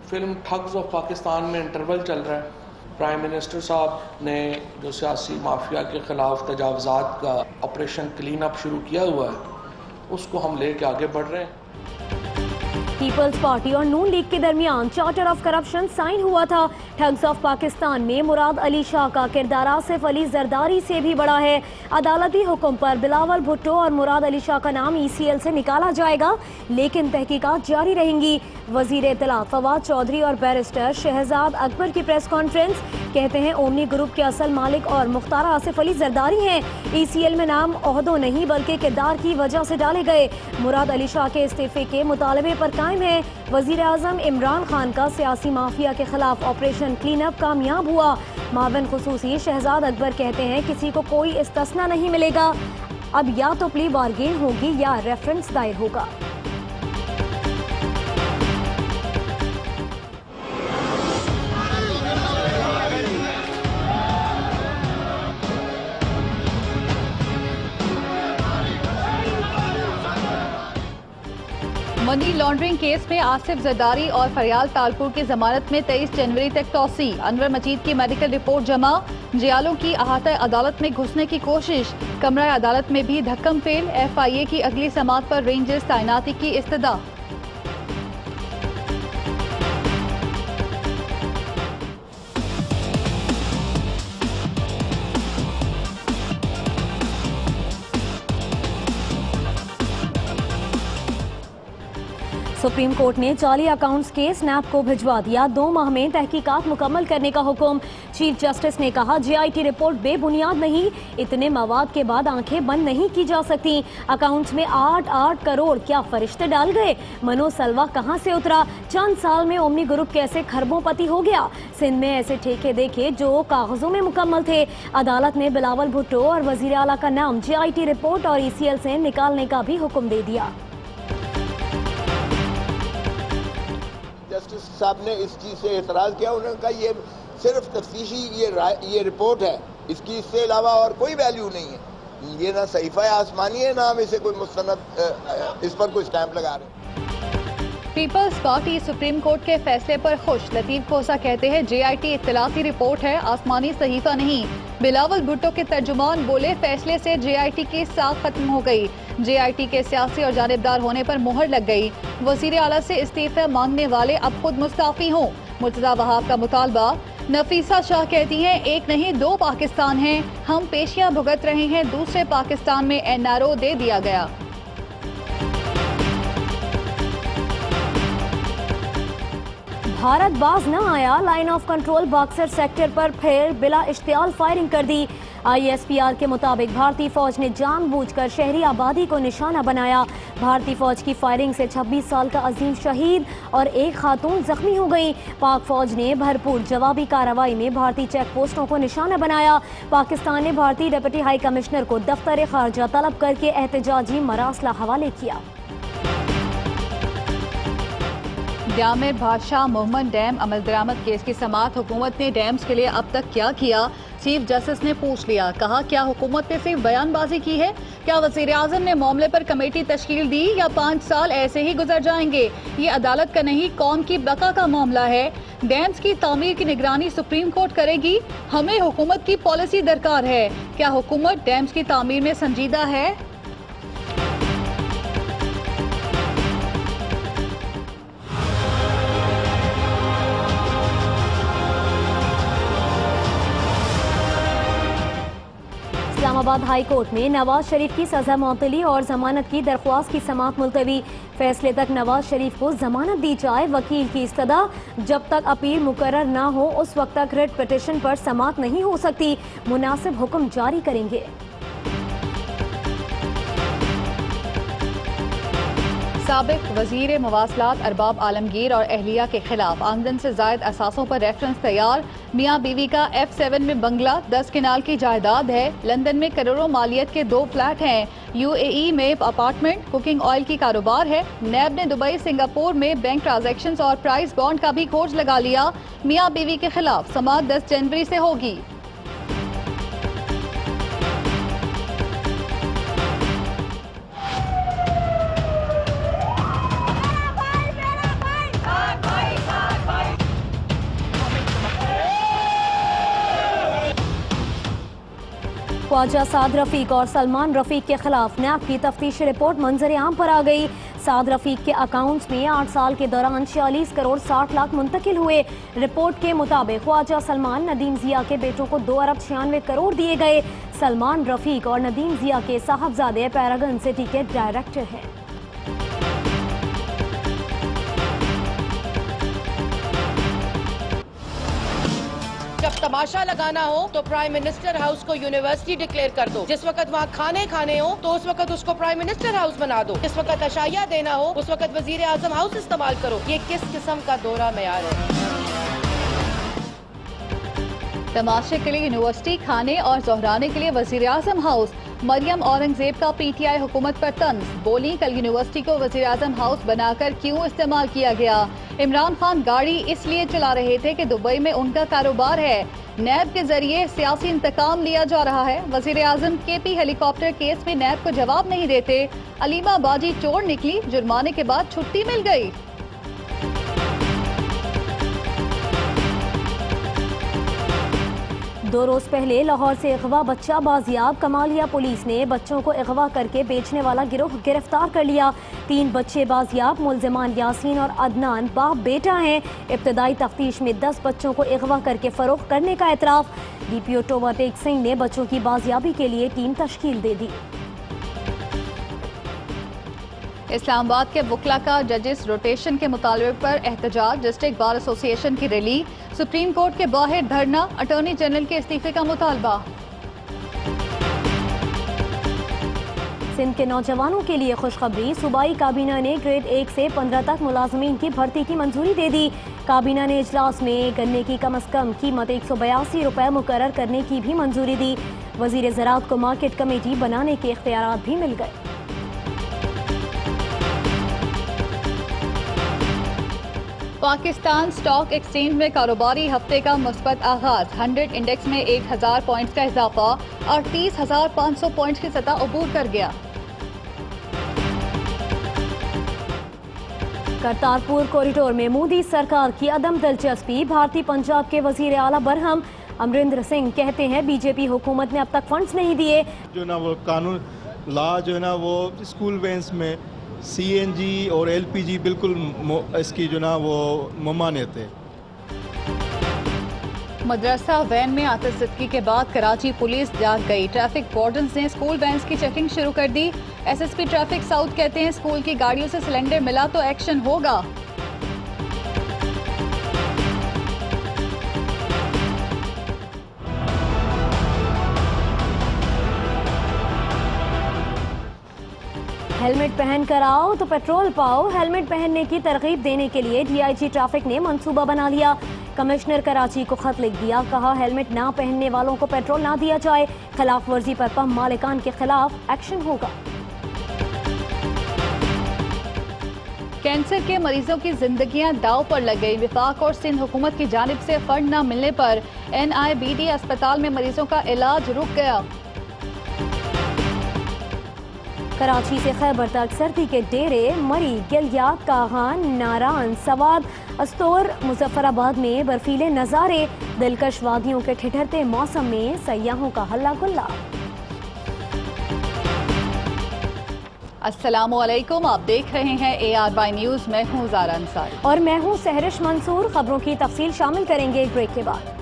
Film thugs of Pakistan में interval चल रहा है। प्राइम मिनिस्टर साहब ने जो सियासी माफिया के ख़िलाफ़ तजावज़ात का ऑपरेशन क्लीन अप शुरू किया हुआ है, उसको हम लेके आगे बढ़ रहे हैं। पीपल्स पार्टी और नून लीग के दरमियान चार्टर ऑफ करप्शन साइन हुआ था। ठग्स ऑफ पाकिस्तान में मुराद अली शाह का किरदार आसिफ अली जरदारी से भी बड़ा है। अदालती हुक्म पर बिलावल भुट्टो और मुराद अली शाह का नाम ECL से निकाला जाएगा, लेकिन तहकीकात जारी रहेंगी। वजीर इत्तलात फवाद चौधरी और बैरिस्टर शहजाद अकबर की प्रेस कॉन्फ्रेंस, कहते हैं ओमनी ग्रुप के असल मालिक और मुख्तार आसिफ अली जरदारी हैं। ECL में नाम ओहदों नहीं बल्कि किरदार की वजह से डाले गए। मुराद अली शाह के इस्तीफे के मुतालबे पर कायम है। वजीर आजम इमरान खान का सियासी माफिया के खिलाफ ऑपरेशन क्लीन अप कामयाब हुआ। मावन खुसूसी शहजाद अकबर कहते हैं किसी को कोई इस्तिस्ना नहीं मिलेगा। अब या तो प्ली बार्गेन होगी या रेफरेंस दायर होगा। मनी लॉन्ड्रिंग केस में आसिफ जरदारी और फरियाल तालपुर की जमानत में 23 जनवरी तक तौसी। अनवर मजीद की मेडिकल रिपोर्ट जमा। जियालों की अहाता अदालत में घुसने की कोशिश। कमरा अदालत में भी धक्कम फेल। FIA की अगली समात पर रेंजर्स तैनाती की इस्तदा। सुप्रीम कोर्ट ने जाली अकाउंट्स के स्नैप को भिजवा दिया। 2 माह में तहकीकात मुकम्मल करने का हुक्म। चीफ जस्टिस ने कहा JIT रिपोर्ट बेबुनियाद नहीं, इतने मवाद के बाद आंखें बंद नहीं की जा सकती। अकाउंट्स में 8 करोड़ क्या फरिश्ते डाल गए? मनो सलवा कहां से उतरा? चंद साल में ओमनी ग्रुप कैसे खरबोपति हो गया? सिंध में ऐसे ठेके देखे जो कागजों में मुकम्मल थे। अदालत ने बिलावल भुट्टो और वजीर आला का नाम JIT रिपोर्ट और ECL से निकालने का भी हुक्म दे दिया। जस्टिस साहब ने इस चीज़ से एतराज़ किया। उन्होंने कहा ये सिर्फ तफ्तीशी ये रिपोर्ट है, इसकी इससे अलावा और कोई वैल्यू नहीं है। ये ना सहीफ़ा आसमानी है, ना हम इसे कोई मुस्तनद इस पर कोई स्टैंप लगा रहे हैं। पीपल्स पार्टी सुप्रीम कोर्ट के फैसले पर खुश। लतीफ खोसा कहते हैं JIT इत्तलाती रिपोर्ट है, आसमानी सहीफा नहीं। बिलावल भुट्टो के तर्जुमान बोले फैसले से JIT की साख खत्म हो गई। JIT के सियासी और जानिबदार होने पर मुहर लग गई। वजीर आला से इस्तीफा मांगने वाले अब खुद मुस्ताफी हों। मुर्तजा वहाब का मुतालबा। नफीसा शाह कहती हैं एक नहीं 2 पाकिस्तान हैं, हम पेशियां भुगत रहे हैं, दूसरे पाकिस्तान में NRO दे दिया गया। भारत बाज न आया। Line of control boxer sector पर फिर बिला इश्तियाल फायरिंग कर दी। ISPR के मुताबिक भारतीय फौज ने जानबूझकर शहरी आबादी को निशाना बनाया। भारतीय फौज की फायरिंग से 26 साल का अजीम शहीद और 1 खातून जख्मी हो गई। पाक फौज ने भरपूर जवाबी कार्रवाई में भारतीय चेक पोस्टों को निशाना बनाया। पाकिस्तान ने भारतीय डिप्टी हाई कमिश्नर को दफ्तर खारजा तलब करके एहतजाजी मरासला हवाले किया। जामिर बादशाह मोहम्मद डैम अमल दरामद केस की समाअत। हुकूमत ने डैम्स के लिए अब तक क्या किया? चीफ जस्टिस ने पूछ लिया। कहा क्या हुकूमत ने सिर्फ बयानबाजी की है? क्या वजीर आजम ने मामले पर कमेटी तश्कील दी या 5 साल ऐसे ही गुजर जाएंगे? ये अदालत का नहीं कौम की बका का मामला है। डैम्स की तामीर की निगरानी सुप्रीम कोर्ट करेगी। हमें हुकूमत की पॉलिसी दरकार है। क्या हुकूमत डैम्स की तामीर में संजीदा है? इस्लामाबाद हाई कोर्ट में नवाज शरीफ की सजा मुअत्तली और जमानत की दरख्वास्त की समाअत मुलतवी। फैसले तक नवाज शरीफ को जमानत दी जाए। वकील की इस्तदा। जब तक अपील मुकर्रर ना हो उस वक्त तक रिट पिटिशन पर समाअत नहीं हो सकती। मुनासिब हुक्म जारी करेंगे। साबिक वजीर मवासलात अरबाब आलमगीर और अहलिया के खिलाफ आमदन से जायद असासों पर रेफरेंस तैयार। मियाँ बीवी का F7 में बंगला, 10 किनाल की जायदाद है। लंदन में करोड़ों मालियत के 2 फ्लैट हैं। UAE में अपार्टमेंट, कुकिंग ऑयल की कारोबार है। नैब ने दुबई, सिंगापुर में बैंक ट्रांजैक्शंस और प्राइस बॉन्ड का भी खोज लगा लिया। मियाँ बीवी के खिलाफ समाअत 10 जनवरी से होगी। ख्वाजा साद रफीक और सलमान रफीक के खिलाफ नैब की तफ्तीशी रिपोर्ट मंजर आम पर आ गई। साद रफीक के अकाउंट्स में 8 साल के दौरान 46 करोड़ 60 लाख मुंतकिल हुए। रिपोर्ट के मुताबिक ख्वाजा सलमान नदीम जिया के बेटों को 2 अरब 96 करोड़ दिए गए। सलमान रफीक और नदीम जिया के साहबजादे पैरागन सिटी के डायरेक्टर हैं। जब तमाशा लगाना हो तो प्राइम मिनिस्टर हाउस को यूनिवर्सिटी डिक्लेयर कर दो। जिस वक्त वहाँ खाने खाने हो तो उस वक्त उसको प्राइम मिनिस्टर हाउस बना दो। जिस वक्त अशाया देना हो उस वक्त वजीर आजम हाउस इस्तेमाल करो। ये किस किस्म का दौरा मयार है? तमाशे के लिए यूनिवर्सिटी, खाने और जोहराने के लिए वजीर आजम हाउस। मरियम औरंगजेब का पीटीआई हुकूमत पर तंज। बोली, कल यूनिवर्सिटी को वजीर आजम हाउस बनाकर क्यों इस्तेमाल किया गया? इमरान खान गाड़ी इसलिए चला रहे थे कि दुबई में उनका कारोबार है। नैब के जरिए सियासी इंतकाम लिया जा रहा है। वजीर आजम केपी हेलीकॉप्टर केस में नैब को जवाब नहीं देते। अलीमा बाजी चोर निकली, जुर्माने के बाद छुट्टी मिल गई। दो रोज पहले लाहौर से अगवा बच्चा बाजियाब। कमालिया पुलिस ने बच्चों को अगवा करके बेचने वाला गिरोह गिरफ्तार कर लिया। 3 बच्चे बाजियाब। मुलजिमान यासीन और अदनान बाप बेटा हैं। इब्तदाई तफ्तीश में 10 बच्चों को अगवा करके फरोख्त करने का एतराफ। डीपीओ टोबा टेक सिंह ने बच्चों की बाजियाबी के लिए टीम तश्कील दे दी। इस्लामाबाद के वकला का जजेस रोटेशन के मुतालबे पर एहतजाज। डिस्ट्रिक्ट बार एसोसिएशन की रैली। सुप्रीम कोर्ट के बाहर धरना। अटॉर्नी जनरल के इस्तीफे का मुतालबा। सिंध के नौजवानों के लिए खुशखबरी। सूबाई काबीना ने ग्रेड 1 से 15 तक मुलाजमीन की भर्ती की मंजूरी दे दी। काबीना ने इजलास में गन्ने की कम अज कम कीमत 182 रुपये मुकर्रर करने की भी मंजूरी दी। वजीर ज़राअत को मार्केट कमेटी बनाने के इख्तियारात भी मिल गए। पाकिस्तान स्टॉक एक्सचेंज में कारोबारी हफ्ते का मुस्बत आगाज। 100 इंडेक्स में 1000 पॉइंट्स का इजाफा और 30,500 पॉइंट्स की सतह अबूर कर गया। करतारपुर कॉरिडोर में मोदी सरकार की अदम दिलचस्पी। भारतीय पंजाब के वजीर आला बरहम अमरिंदर सिंह कहते हैं बीजेपी हुकूमत ने अब तक फंड्स नहीं दिए। जो ना वो कानून लॉ जो है ना वो स्कूल वैन्स में सीएनजी और एलपीजी बिल्कुल इसकी जो ना वो ममानियत है। मदरसा वैन में आतिशज़दगी के बाद कराची पुलिस जाग गई। ट्रैफिक वार्डन्स ने स्कूल वैन्स की चेकिंग शुरू कर दी। एसएसपी ट्रैफिक साउथ कहते हैं स्कूल की गाड़ियों से सिलेंडर मिला तो एक्शन होगा। हेलमेट पहन कर आओ तो पेट्रोल पाओ। हेलमेट पहनने की तरगीब देने के लिए डीआईजी ट्रैफिक ने मंसूबा बना लिया। कमिश्नर कराची को खत लिख दिया। कहा हेलमेट ना पहनने वालों को पेट्रोल ना दिया जाए। खिलाफ वर्जी पर पंप मालिकान के खिलाफ एक्शन होगा। कैंसर के मरीजों की जिंदगियां दाव पर लग गई। विफाक और सिंध हुकूमत की जानिब से फंड न मिलने पर NIBD अस्पताल में मरीजों का इलाज रुक गया। कराची से खैबर तक सर्दी के डेरे मरी, गिलियात, कागान, नारान, सवाद, अस्तोर, मुजफ्फराबाद में बर्फीले नज़ारे। दिलकश वादियों के ठिठुरते मौसम में सयाहों का हल्ला गुल्ला। अस्सलामुअलैकुम, आप देख रहे हैं ARY न्यूज़। मैं हूँ ज़ारा अंसारी और मैं हूँ सहरिश मंसूर। खबरों की तफसील शामिल करेंगे ब्रेक के बाद।